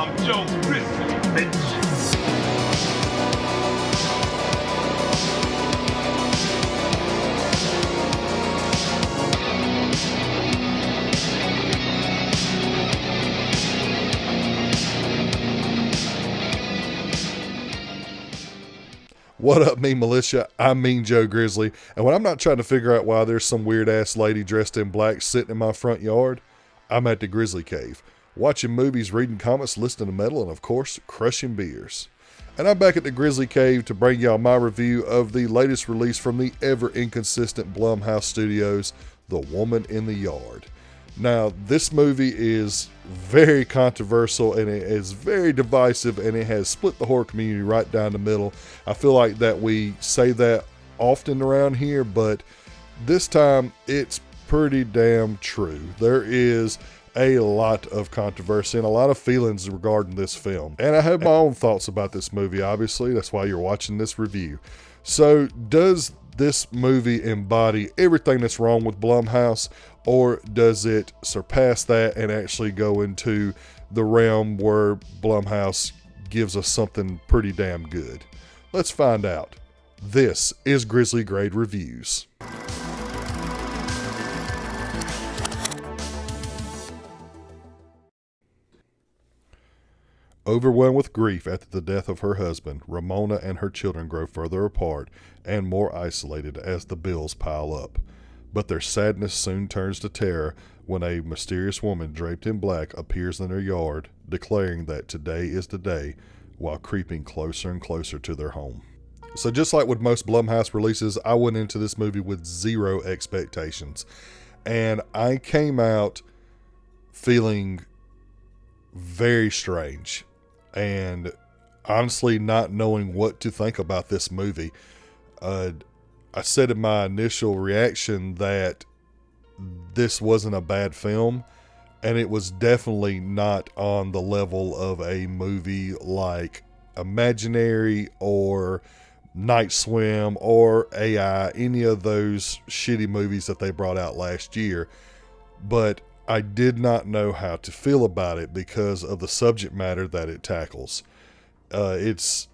I'm Joe Grizzly, bitch. What up, Militia? I'm Joe Grizzly, and when I'm not trying to figure out why there's some weird-ass lady dressed in black sitting in my front yard, I'm at the Grizzly Cave, watching movies, reading comics, listening to metal, and of course, crushing beers. And I'm back at the Grizzly Cave to bring y'all my review of the latest release from the ever-inconsistent Blumhouse Studios, The Woman in the Yard. Now, this movie is very controversial and it is very divisive, and it has split the horror community right down the middle. I feel like that we say that often around here, but this time it's pretty damn true. There is a lot of controversy and a lot of feelings regarding this film. And I have my own thoughts about this movie, obviously. That's why you're watching this review. So, does this movie embody everything that's wrong with Blumhouse, or does it surpass that and actually go into the realm where Blumhouse gives us something pretty damn good? Let's find out. This is Grizzly Grade Reviews. Overwhelmed with grief after the death of her husband, Ramona and her children grow further apart and more isolated as the bills pile up. But their sadness soon turns to terror when a mysterious woman draped in black appears in their yard, declaring that today is the day, while creeping closer and closer to their home. So just like with most Blumhouse releases, I went into this movie with zero expectations. And I came out feeling very strange and honestly not knowing what to think about this movie. I said in my initial reaction that this wasn't a bad film, and it was definitely not on the level of a movie like Imaginary or Night Swim or AI, any of those shitty movies that they brought out last year. But I did not know how to feel about it because of the subject matter that it tackles. This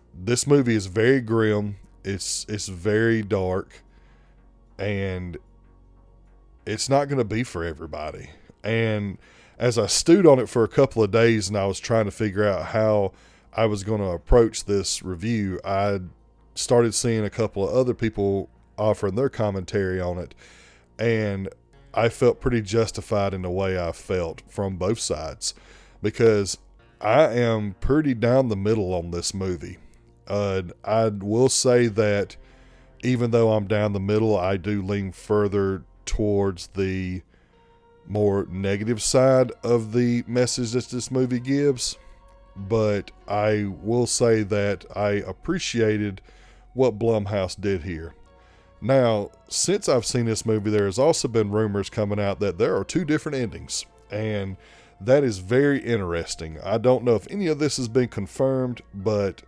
movie is very grim. It's very dark, and it's not going to be for everybody. And as I stewed on it for a couple of days and I was trying to figure out how I was going to approach this review, I started seeing a couple of other people offering their commentary on it, and I felt pretty justified in the way I felt from both sides, because I am pretty down the middle on this movie. I will say that even though I'm down the middle, I do lean further towards the more negative side of the message that this movie gives. But I will say that I appreciated what Blumhouse did here. Now, since I've seen this movie, there has also been rumors coming out that there are two different endings, and that is very interesting. I don't know if any of this has been confirmed, but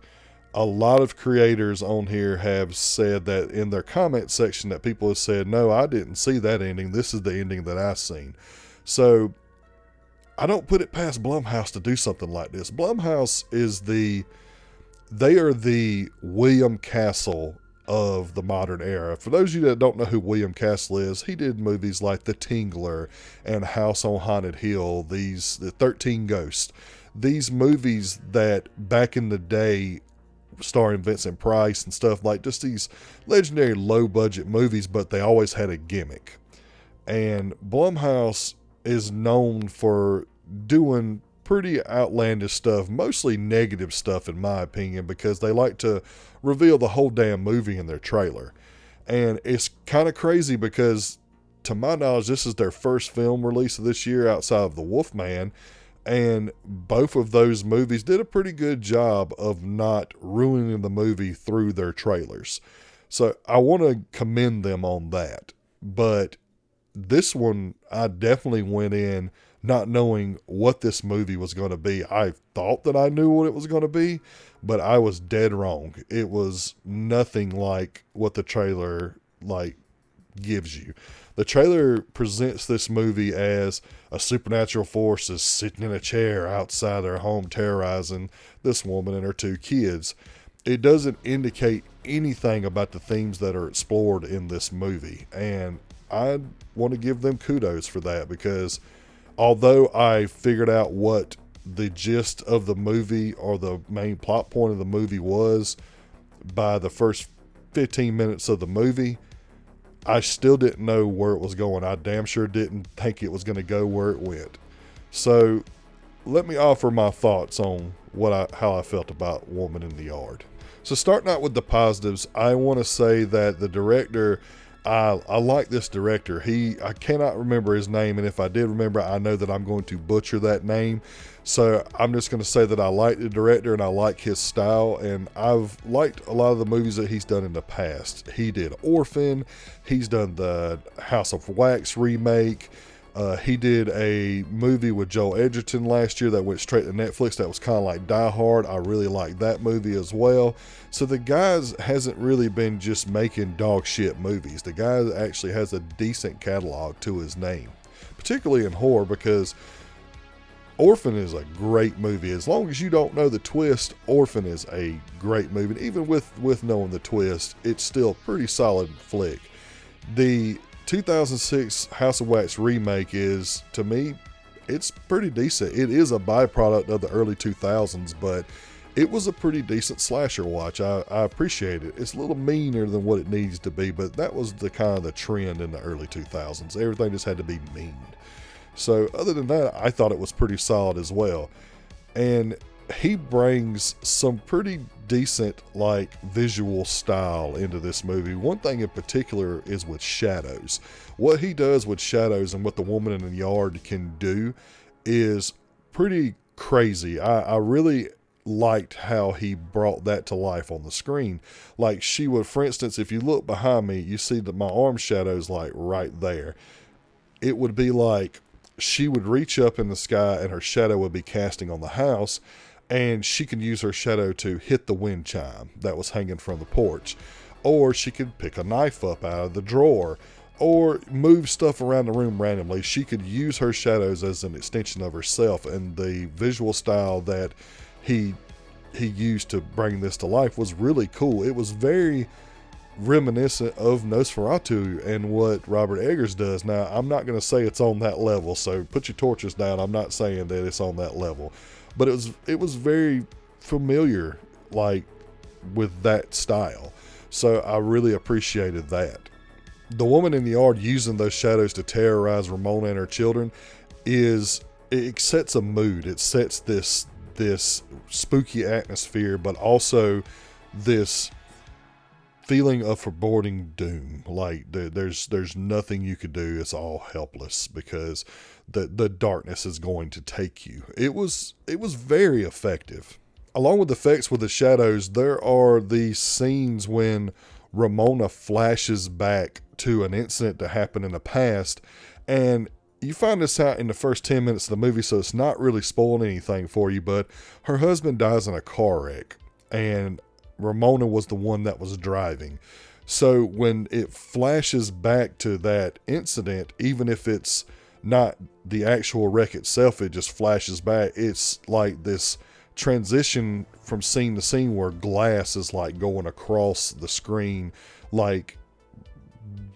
a lot of creators on here have said that in their comment section that people have said, no, I didn't see that ending. This is the ending that I've seen. So I don't put it past Blumhouse to do something like this. Blumhouse they are the William Castle of the modern era. For those of you that don't know who William Castle is, he did movies like The Tingler and House on Haunted Hill, the 13 Ghosts. These movies that back in the day, starring Vincent Price and stuff, like just these legendary low budget movies, but they always had a gimmick. And Blumhouse is known for doing pretty outlandish stuff, mostly negative stuff in my opinion, because they like to reveal the whole damn movie in their trailer. And it's kind of crazy because to my knowledge, this is their first film release of this year outside of The Wolfman. And both of those movies did a pretty good job of not ruining the movie through their trailers. So I want to commend them on that. But this one, I definitely went in not knowing what this movie was going to be. I thought that I knew what it was going to be, but I was dead wrong. It was nothing like what the trailer gives you. The trailer presents this movie as a supernatural force is sitting in a chair outside their home terrorizing this woman and her 2 kids. It doesn't indicate anything about the themes that are explored in this movie, and I want to give them kudos for that, because although I figured out what the gist of the movie or the main plot point of the movie was by the first 15 minutes of the movie, I still didn't know where it was going. I damn sure didn't think it was going to go where it went. So let me offer my thoughts on how I felt about Woman in the Yard. So starting out with the positives, I want to say that the director, I like this director. I cannot remember his name, and if I did remember, I know that I'm going to butcher that name. So I'm just going to say that I like the director and I like his style, and I've liked a lot of the movies that he's done in the past. He did Orphan, he's done the House of Wax remake, he did a movie with Joel Edgerton last year that went straight to Netflix that was kind of like Die Hard. I really liked that movie as well. So the guy hasn't really been just making dog shit movies. The guy actually has a decent catalog to his name, particularly in horror, because Orphan is a great movie. As long as you don't know the twist, Orphan is a great movie. And even with knowing the twist, it's still a pretty solid flick. The 2006 House of Wax remake is, to me, it's pretty decent. It is a byproduct of the early 2000s, but it was a pretty decent slasher watch. I appreciate it. It's a little meaner than what it needs to be, but that was the kind of the trend in the early 2000s. Everything just had to be mean. So other than that, I thought it was pretty solid as well. And he brings some pretty decent visual style into this movie. One thing in particular is with shadows. What he does with shadows and what the Woman in the Yard can do is pretty crazy. I really liked how he brought that to life on the screen. Like, she would, for instance, if you look behind me, you see that my arm shadow's right there. It would be like she would reach up in the sky and her shadow would be casting on the house, and she could use her shadow to hit the wind chime that was hanging from the porch. Or she could pick a knife up out of the drawer, or move stuff around the room randomly. She could use her shadows as an extension of herself, and the visual style that he used to bring this to life was really cool. It was very reminiscent of Nosferatu and what Robert Eggers does. Now, I'm not going to say it's on that level, so put your torches down. I'm not saying that it's on that level, but it was very familiar, with that style. So I really appreciated that. The Woman in the Yard using those shadows to terrorize Ramona and her children it sets a mood. It sets this spooky atmosphere, but also this feeling of foreboding doom. There's nothing you could do. It's all helpless because the darkness is going to take you. It was very effective. Along with effects with the shadows, there are these scenes when Ramona flashes back to an incident that happened in the past, and you find this out in the first 10 minutes of the movie, so it's not really spoiling anything for you, but her husband dies in a car wreck, and Ramona was the one that was driving. So when it flashes back to that incident, even if it's not the actual wreck itself, it just flashes back. It's like this transition from scene to scene where glass is going across the screen,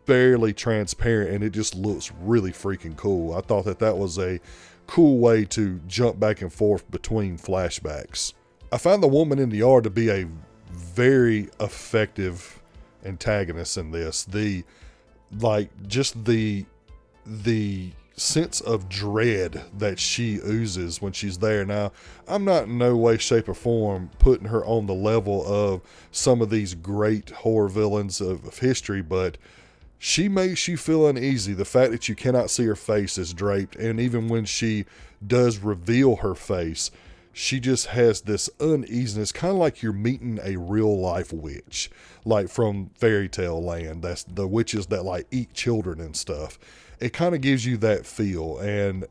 barely transparent, and it just looks really freaking cool. I thought that was a cool way to jump back and forth between flashbacks. I found the Woman in the Yard to be a very effective antagonist in this. The sense of dread that she oozes when she's there. Now, I'm not in no way, shape, or form putting her on the level of some of these great horror villains of history, but she makes you feel uneasy. The fact that you cannot see her face is draped, and even when she does reveal her face, she just has this uneasiness, kind of like you're meeting a real life witch, like from fairy tale land. That's the witches that eat children and stuff. It kind of gives you that feel, and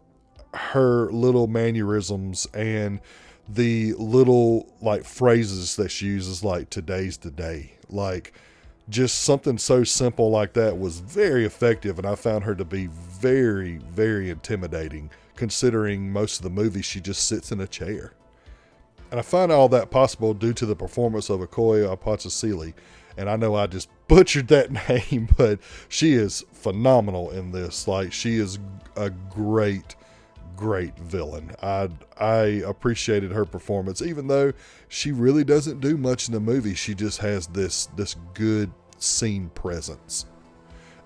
her little mannerisms and the little phrases that she uses, today's the day. just something so simple like that was very effective, and I found her to be very, very intimidating, considering most of the movie she just sits in a chair. And I find all that possible due to the performance of Okoye Apatosili. And I know I just butchered that name, but she is phenomenal in this. Like, she is a great villain. I appreciated her performance, even though she really doesn't do much in the movie. She just has this good scene presence.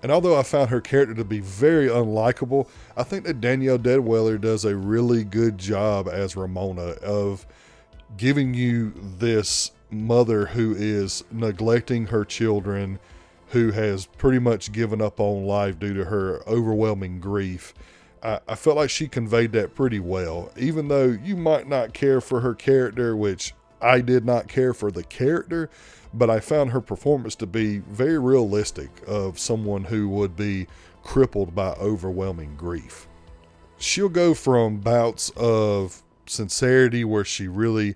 And although I found her character to be very unlikable, I think that Danielle Deadweller does a really good job as Ramona of giving you this mother who is neglecting her children, who has pretty much given up on life due to her overwhelming grief. I felt like she conveyed that pretty well, even though you might not care for her character, which I did not care for the character, but I found her performance to be very realistic of someone who would be crippled by overwhelming grief. She'll go from bouts of sincerity where she really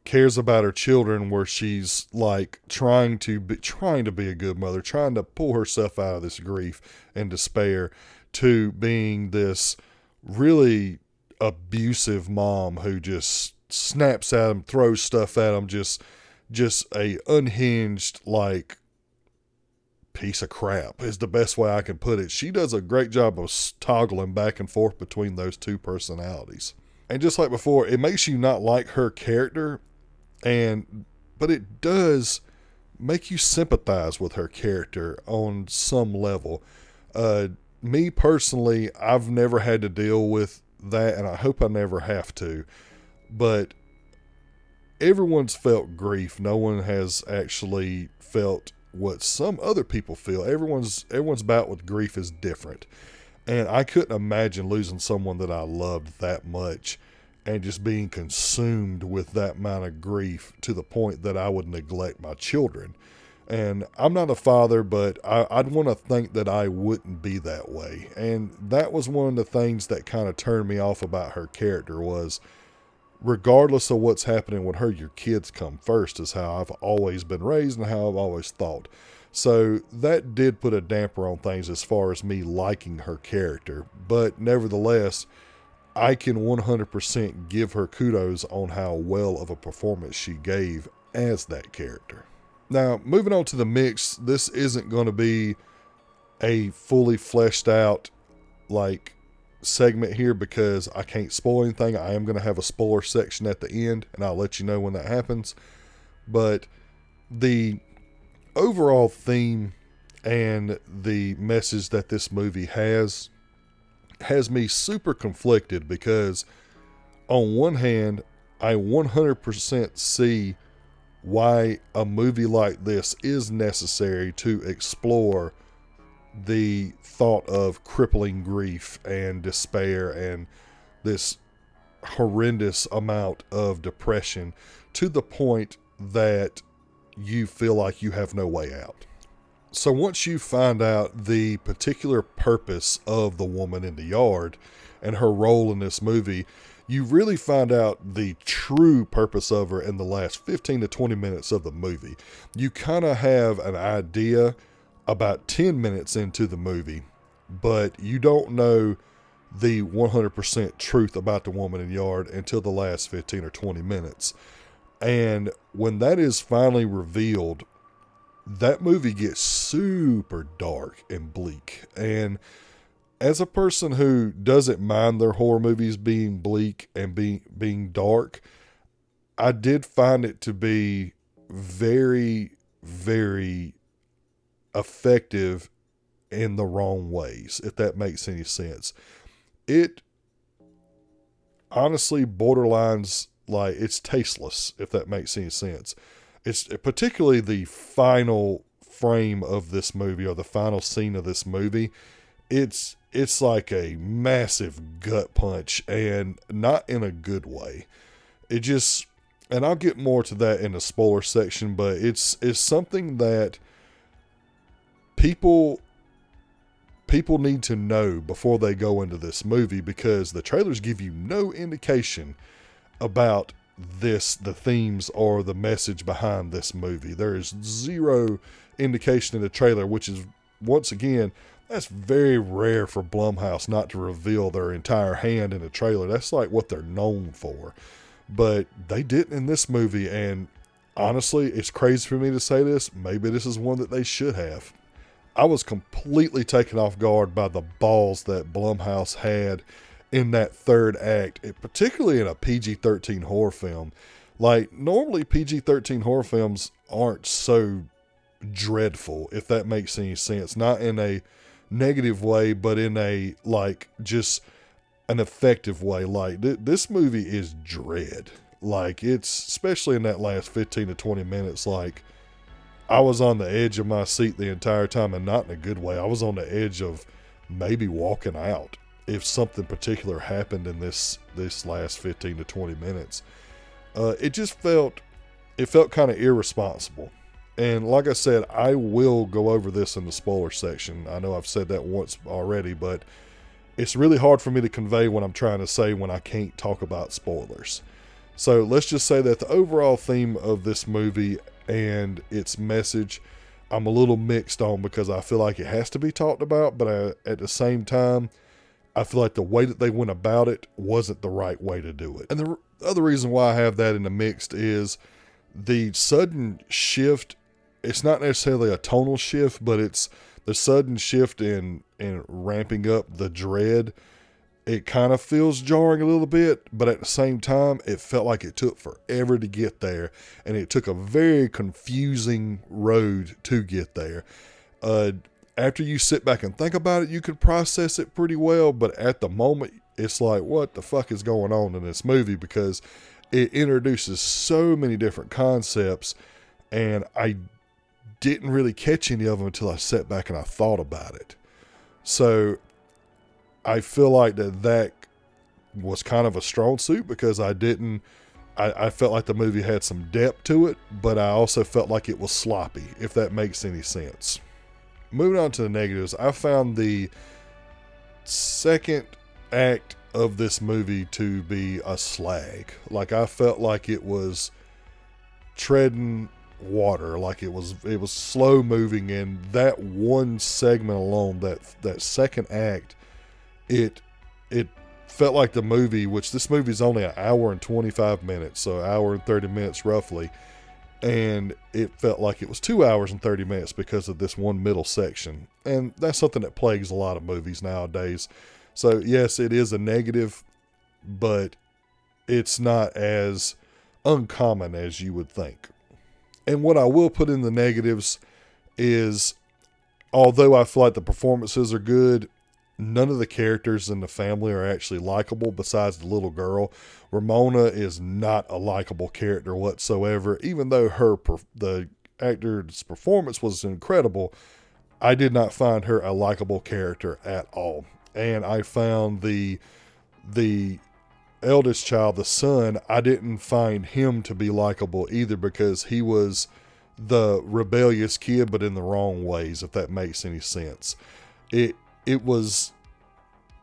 cares about her children, where she's like trying to be a good mother, trying to pull herself out of this grief and despair, to being this really abusive mom who just snaps at them, throws stuff at them, just a unhinged, like, piece of crap is the best way I can put it. She does a great job of toggling back and forth between those two personalities. And just like before, it makes you not like her character, but it does make you sympathize with her character on some level. Me personally, I've never had to deal with that, and I hope I never have to, but everyone's felt grief. No one has actually felt what some other people feel. Everyone's bout with grief is different, and I couldn't imagine losing someone that I loved that much and just being consumed with that amount of grief to the point that I would neglect my children. And I'm not a father, but I'd want to think that I wouldn't be that way. And that was one of the things that kind of turned me off about her character, was regardless of what's happening with her, your kids come first, is how I've always been raised and how I've always thought. So that did put a damper on things as far as me liking her character. But nevertheless, I can 100% give her kudos on how well of a performance she gave as that character. Now, moving on to the mix, this isn't going to be a fully fleshed out like segment here because I can't spoil anything. I am going to have a spoiler section at the end, and I'll let you know when that happens. But the overall theme and the message that this movie has me super conflicted, because on one hand, I 100% see why a movie like this is necessary to explore the thought of crippling grief and despair and this horrendous amount of depression to the point that you feel like you have no way out. So once you find out the particular purpose of the woman in the yard and her role in this movie, you really find out the true purpose of her in the last 15 to 20 minutes of the movie. You kind of have an idea about 10 minutes into the movie, but you don't know the 100% truth about the woman in the yard until the last 15 or 20 minutes. And when that is finally revealed, that movie gets super dark and bleak. And as a person who doesn't mind their horror movies being bleak and being dark, I did find it to be very, very effective in the wrong ways, if that makes any sense. It honestly borderlines, like, it's tasteless, if that makes any sense. It's particularly the final frame of this movie, or the final scene of this movie. It's like a massive gut punch, and not in a good way. It just, and I'll get more to that in the spoiler section, but it's something that people need to know before they go into this movie, because the trailers give you no indication about the themes or the message behind this movie. There is zero indication in the trailer, which is, once again, that's very rare for Blumhouse not to reveal their entire hand in a trailer. That's like what they're known for. But they didn't in this movie, and honestly, it's crazy for me to say this. Maybe this is one that they should have. I was completely taken off guard by the balls that Blumhouse had in that third act, particularly in a PG-13 horror film. Like, normally PG-13 horror films aren't so dreadful, if that makes any sense. Not in a negative way, but in a, like, just an effective way. Like, this movie is dread. Like, it's, especially in that last 15 to 20 minutes, like, I was on the edge of my seat the entire time, and not in a good way. I was on the edge of maybe walking out if something particular happened in this last 15 to 20 minutes. It felt kind of irresponsible. And like I said, I will go over this in the spoiler section. I know I've said that once already, but it's really hard for me to convey what I'm trying to say when I can't talk about spoilers. So let's just say that the overall theme of this movie and its message, I'm a little mixed on, because I feel like it has to be talked about, but at the same time, I feel like the way that they went about it wasn't the right way to do it. And the other reason why I have that in the mixed is the sudden shift. It's not necessarily a tonal shift, but it's the sudden shift in ramping up the dread. It kind of feels jarring a little bit, but at the same time, it felt like it took forever to get there, and it took a very confusing road to get there. After you sit back and think about it, you could process it pretty well, but at the moment, it's like, what the fuck is going on in this movie? Because it introduces so many different concepts, and I didn't really catch any of them until I sat back and I thought about it. So I feel like that was kind of a strong suit, because I felt like the movie had some depth to it, but I also felt like it was sloppy, if that makes any sense. Moving on to the negatives, I found the second act of this movie to be a slag. Like, I felt like it was treading water, like it was slow moving, and that one segment alone, that second act, it felt like the movie, which this movie is only an hour and 25 minutes, so an hour and 30 minutes roughly, and it felt like it was 2 hours and 30 minutes because of this one middle section. And that's something that plagues a lot of movies nowadays. So yes, it is a negative, but it's not as uncommon as you would think. And what I will put in the negatives is, although I feel like the performances are good, none of the characters in the family are actually likable besides the little girl. Ramona is not a likable character whatsoever. Even though the actor's performance was incredible, I did not find her a likable character at all. And I found the eldest child, the son, I didn't find him to be likable either, because he was the rebellious kid, but in the wrong ways, if that makes any sense. It's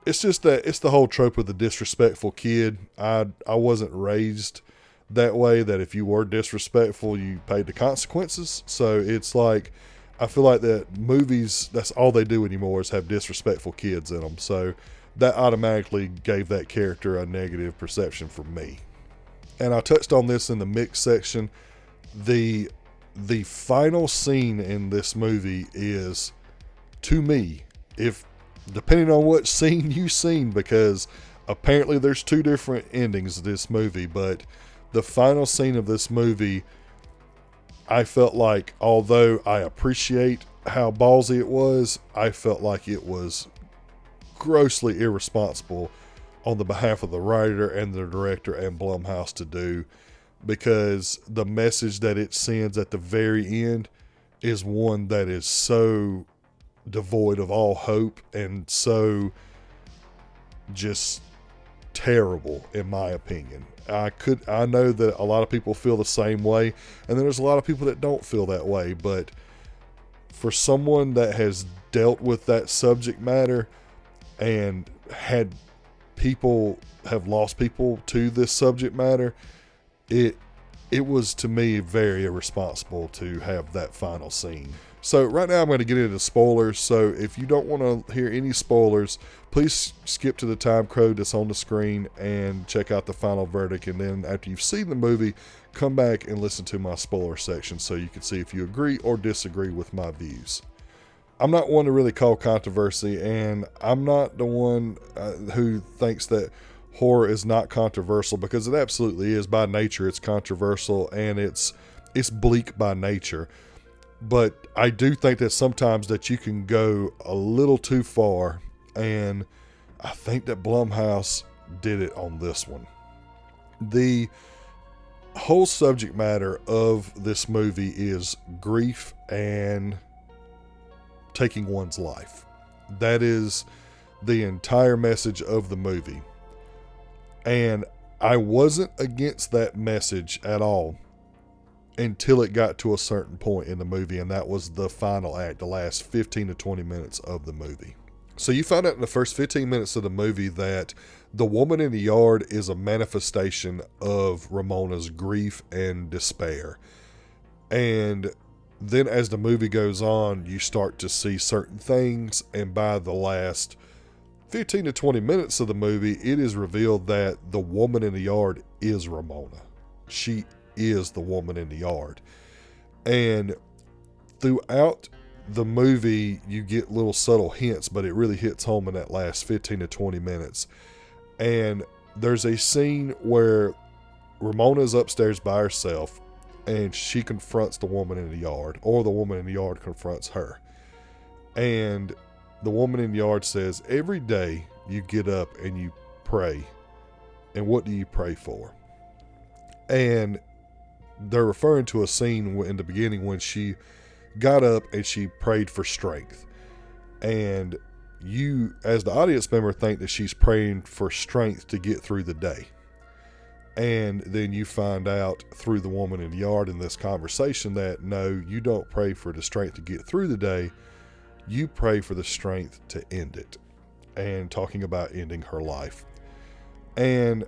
just that it's the whole trope of the disrespectful kid. I wasn't raised that way, that if you were disrespectful, you paid the consequences. So it's like, I feel like that movies, that's all they do anymore is have disrespectful kids in them. So that automatically gave that character a negative perception for me. And I touched on this in the mix section. The final scene in this movie is, to me, depending on what scene you've seen, because apparently there's two different endings of this movie, but the final scene of this movie, I felt like, although I appreciate how ballsy it was, I felt like it was grossly irresponsible on the behalf of the writer and the director and Blumhouse to do, because the message that it sends at the very end is one that is so devoid of all hope and so just terrible, in my opinion. I know that a lot of people feel the same way, and there's a lot of people that don't feel that way, but for someone that has dealt with that subject matter and had people have lost people to this subject matter, it was, to me, very irresponsible to have that final scene. So right now I'm going to get into spoilers. So if you don't want to hear any spoilers, please skip to the time code that's on the screen and check out the final verdict. And then after you've seen the movie, come back and listen to my spoiler section so you can see if you agree or disagree with my views. I'm not one to really call controversy, and I'm not the one who thinks that horror is not controversial, because it absolutely is. By nature, it's controversial, and it's bleak by nature. But I do think that sometimes that you can go a little too far, and I think that Blumhouse did it on this one. The whole subject matter of this movie is grief and taking one's life. That is the entire message of the movie. And I wasn't against that message at all until it got to a certain point in the movie, and that was the final act, the last 15 to 20 minutes of the movie. So you find out in the first 15 minutes of the movie that the woman in the yard is a manifestation of Ramona's grief and despair. And then as the movie goes on, you start to see certain things, and by the last 15 to 20 minutes of the movie, it is revealed that the woman in the yard is Ramona. She is the woman in the yard. And throughout the movie, you get little subtle hints, but it really hits home in that last 15 to 20 minutes. And there's a scene where Ramona's upstairs by herself, and she confronts the woman in the yard, or the woman in the yard confronts her. And the woman in the yard says, every day you get up and you pray. And what do you pray for? And they're referring to a scene in the beginning when she got up and she prayed for strength. And you, as the audience member, think that she's praying for strength to get through the day. And then you find out through the woman in the yard in this conversation that no, you don't pray for the strength to get through the day. You pray for the strength to end it. And talking about ending her life. And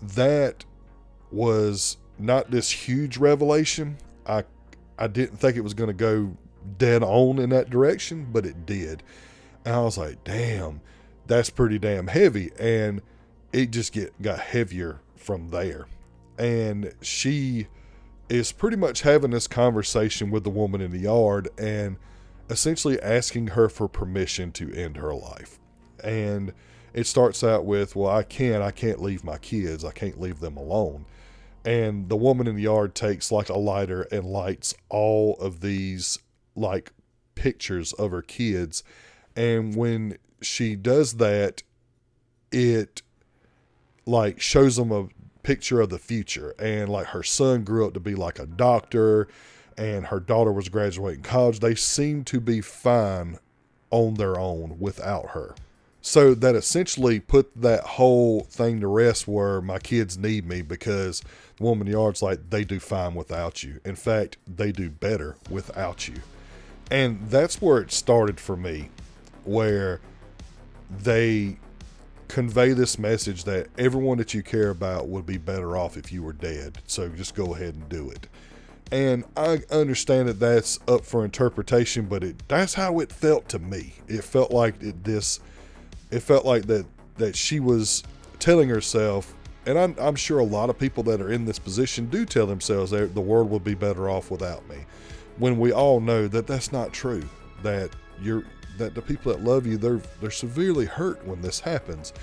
that was not this huge revelation. I didn't think it was going to go dead on in that direction, but it did. And I was like, damn, that's pretty damn heavy. And it just got heavier from there. And she is pretty much having this conversation with the woman in the yard and essentially asking her for permission to end her life. And it starts out with, well, I can't leave my kids. I can't leave them alone. And the woman in the yard takes like a lighter and lights all of these like pictures of her kids. And when she does that, it like shows them a picture of the future. And like her son grew up to be like a doctor, and her daughter was graduating college. They seem to be fine on their own without her. So that essentially put that whole thing to rest, where my kids need me, because the woman in the yard's like, they do fine without you. In fact, they do better without you. And that's where it started for me, where they convey this message that everyone that you care about would be better off if you were dead. So just go ahead and do it. And I understand that that's up for interpretation, but that's how it felt to me. It felt like it felt like that she was telling herself, and I'm sure a lot of people that are in this position do tell themselves that the world would be better off without me, when we all know that that's not true. That the people that love you, they're severely hurt when this happens.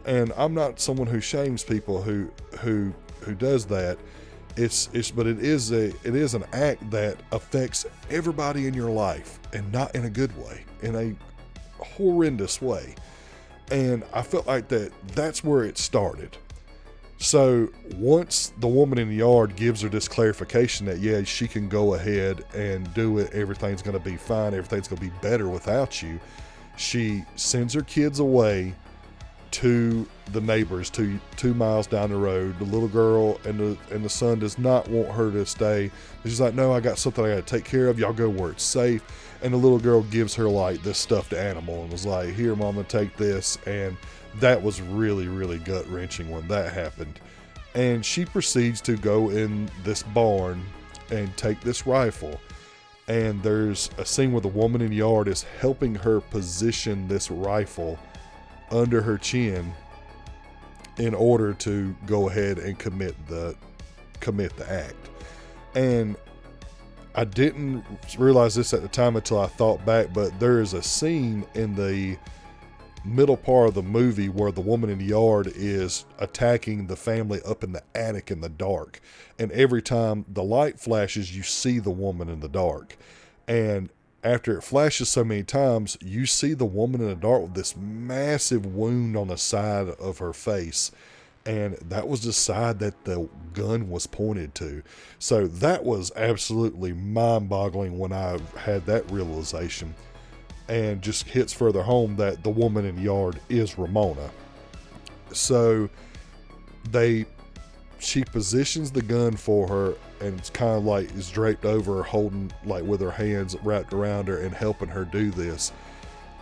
And I'm not someone who shames people who does that. But it is an act that affects everybody in your life, and not in a good way, in a horrendous way. And I felt like that's where it started. So once the woman in the yard gives her this clarification that, yeah, she can go ahead and do it, everything's going to be fine, everything's going to be better without you, she sends her kids away to the neighbors 2 miles down the road. The little girl and the son does not want her to stay. She's like, no, I got something I got to take care of. Y'all go where it's safe. And the little girl gives her like this stuffed animal and was like, here, mama, take this. And that was really, really gut wrenching when that happened. And she proceeds to go in this barn and take this rifle. and there's a scene where the woman in the yard is helping her position this rifle under her chin in order to go ahead and commit the act. And I didn't realize this at the time until I thought back, but there is a scene in the middle part of the movie where the woman in the yard is attacking the family up in the attic in the dark, and every time the light flashes you see the woman in the dark, and after it flashes so many times you see the woman in the dark with this massive wound on the side of her face, and that was the side that the gun was pointed to. So that was absolutely mind-boggling when I had that realization, and just hits further home that the woman in the yard is Ramona. So she positions the gun for her, and it's kind of like is draped over her, holding like with her hands wrapped around her and helping her do this.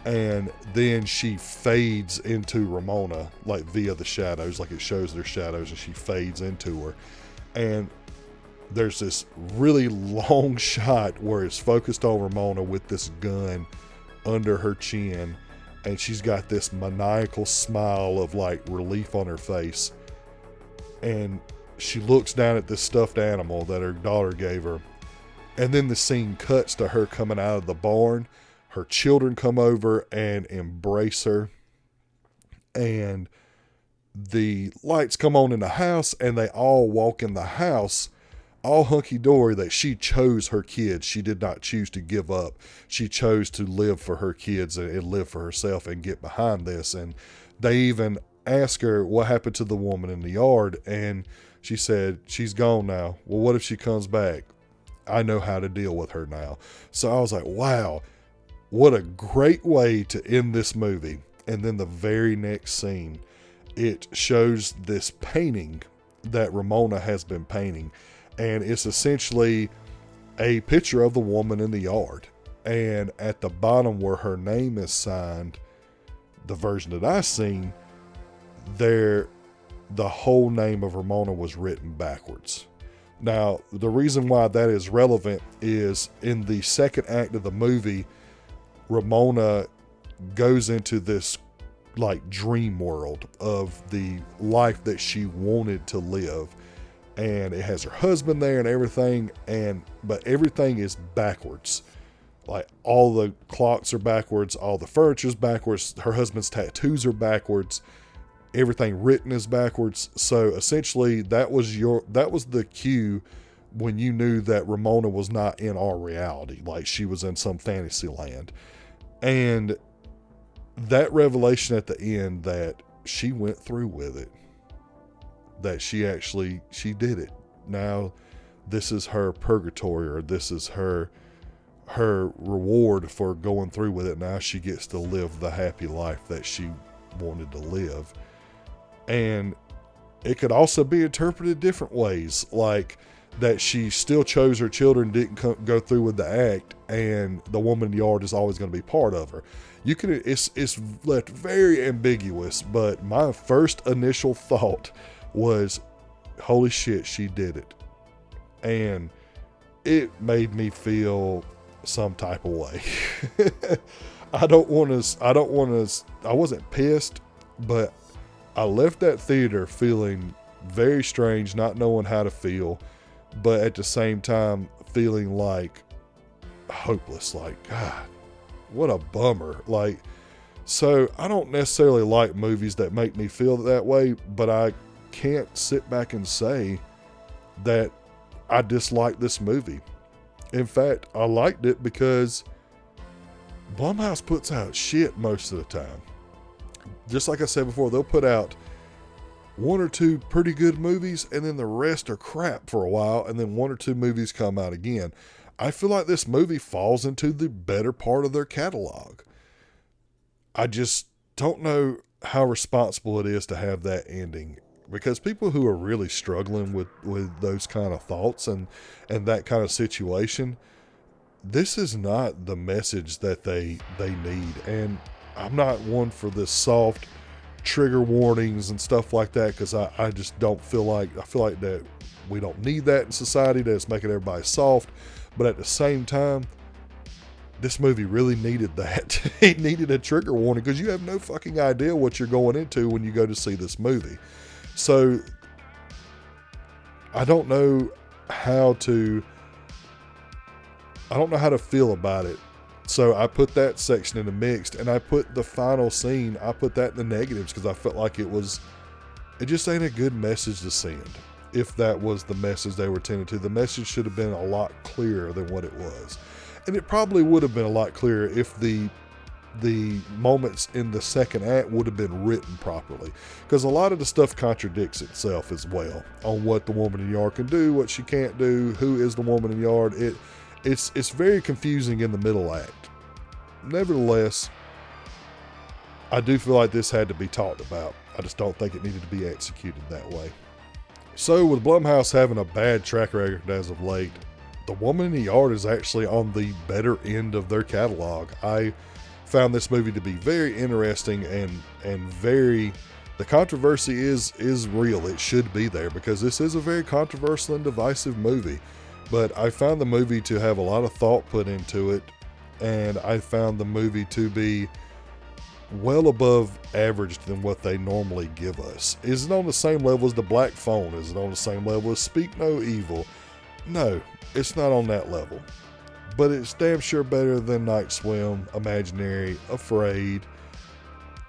And then she fades into Ramona, like via the shadows, like it shows their shadows, and she fades into her. And there's this really long shot where it's focused on Ramona with this gun under her chin, and she's got this maniacal smile of like relief on her face, and she looks down at this stuffed animal that her daughter gave her, and then the scene cuts to her coming out of the barn. Her children come over and embrace her, and the lights come on in the house, and they all walk in the house all hunky-dory, that she chose her kids. She did not choose to give up. She chose to live for her kids and live for herself and get behind this. And they even ask her what happened to the woman in the yard, and she said, she's gone now. Well, what if she comes back? I know how to deal with her now. So I was like, wow, what a great way to end this movie. And then the very next scene, it shows this painting that Ramona has been painting. And it's essentially a picture of the woman in the yard. And at the bottom where her name is signed, the version that I seen, there, the whole name of Ramona was written backwards. Now, the reason why that is relevant is in the second act of the movie, Ramona goes into this like dream world of the life that she wanted to live. And it has her husband there and everything, but everything is backwards. Like all the clocks are backwards, all the furniture's backwards, her husband's tattoos are backwards, everything written is backwards. So essentially that was the cue when you knew that Ramona was not in our reality, like she was in some fantasy land. And that revelation at the end that she went through with it, that she did it. Now this is her purgatory, or this is her reward for going through with it. Now she gets to live the happy life that she wanted to live. And it could also be interpreted different ways, like that she still chose her children, didn't go through with the act, and the woman in the yard is always going to be part of her. It's left very ambiguous, but my first initial thought was, holy shit, she did it. And it made me feel some type of way. I wasn't pissed, but I left that theater feeling very strange, not knowing how to feel, but at the same time feeling like hopeless, like, God, what a bummer. Like, so I don't necessarily like movies that make me feel that way, but I can't sit back and say that I dislike this movie. In fact, I liked it because Blumhouse puts out shit most of the time. Just like I said before, they'll put out one or two pretty good movies, and then the rest are crap for a while, and then one or two movies come out again. I feel like this movie falls into the better part of their catalog. I just don't know how responsible it is to have that ending, because people who are really struggling with those kind of thoughts and that kind of situation, this is not the message that they need. And I'm not one for this soft trigger warnings and stuff like that, because I just don't feel like, I feel like that we don't need that in society, that it's making everybody soft. But at the same time, this movie really needed that. It needed a trigger warning because you have no fucking idea what you're going into when you go to see this movie. So I don't know how to feel about it. So I put that section in the mixed, and I put the final scene, I put that in the negatives because I felt like it just ain't a good message to send. If that was the message they were tending to, the message should have been a lot clearer than what it was. And it probably would have been a lot clearer if the moments in the second act would have been written properly, because a lot of the stuff contradicts itself as well on what the woman in the yard can do, what she can't do, who is the woman in the yard. It's very confusing in the middle act. Nevertheless, I do feel like this had to be talked about. I just don't think it needed to be executed that way. So with Blumhouse having a bad track record as of late, The Woman in the Yard is actually on the better end of their catalog. I found this movie to be very interesting and very, the controversy is real. It should be there because this is a very controversial and divisive movie. But I found the movie to have a lot of thought put into it, and I found the movie to be well above average than what they normally give us. Is it on the same level as The Black Phone? Is it on the same level as Speak No Evil? No, it's not on that level. But it's damn sure better than Night Swim, Imaginary, Afraid,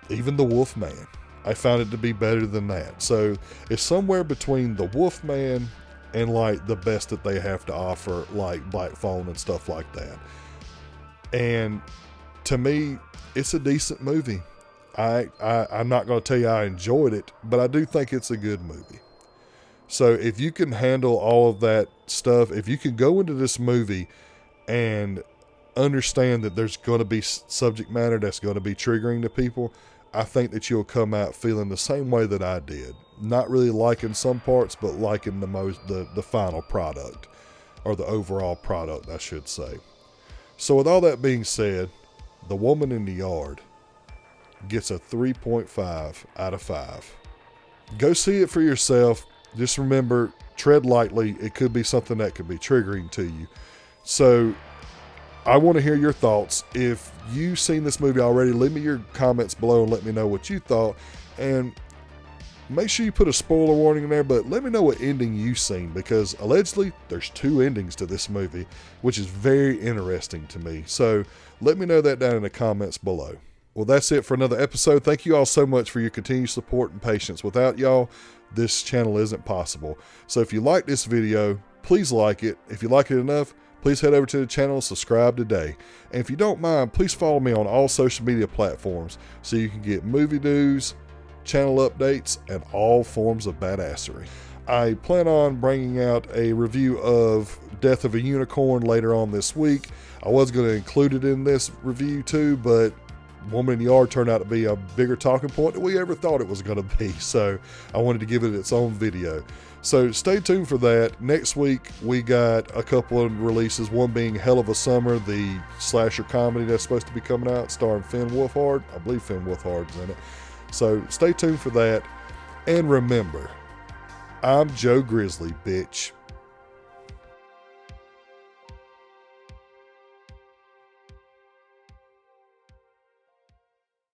even The Wolfman. I found it to be better than that. So it's somewhere between The Wolfman and like the best that they have to offer, like Black Phone and stuff like that. And to me, it's a decent movie. I'm not going to tell you I enjoyed it, but I do think it's a good movie. So if you can handle all of that stuff, if you can go into this movie and understand that there's going to be subject matter that's going to be triggering to people, I think that you'll come out feeling the same way that I did. Not really liking some parts, but liking the final product, or the overall product, I should say. So with all that being said, The Woman in the Yard gets a 3.5 out of 5. Go see it for yourself. Just remember, tread lightly. It could be something that could be triggering to you. So I want to hear your thoughts. If you've seen this movie already, leave me your comments below and let me know what you thought. And make sure you put a spoiler warning in there, but let me know what ending you've seen, because allegedly there's 2 endings to this movie, which is very interesting to me. So let me know that down in the comments below. Well, that's it for another episode. Thank you all so much for your continued support and patience. Without y'all, this channel isn't possible. So if you like this video, please like it. If you like it enough, please head over to the channel and subscribe today. And if you don't mind, please follow me on all social media platforms so you can get movie news, channel updates, and all forms of badassery. I plan on bringing out a review of Death of a Unicorn later on this week. I was going to include it in this review too, but Woman in the Yard turned out to be a bigger talking point than we ever thought it was going to be. So I wanted to give it its own video. So stay tuned for that. Next week, we got a couple of releases, one being Hell of a Summer, the slasher comedy that's supposed to be coming out, starring Finn Wolfhard. I believe Finn Wolfhard's in it. So stay tuned for that. And remember, I'm Joe Grizzly, bitch.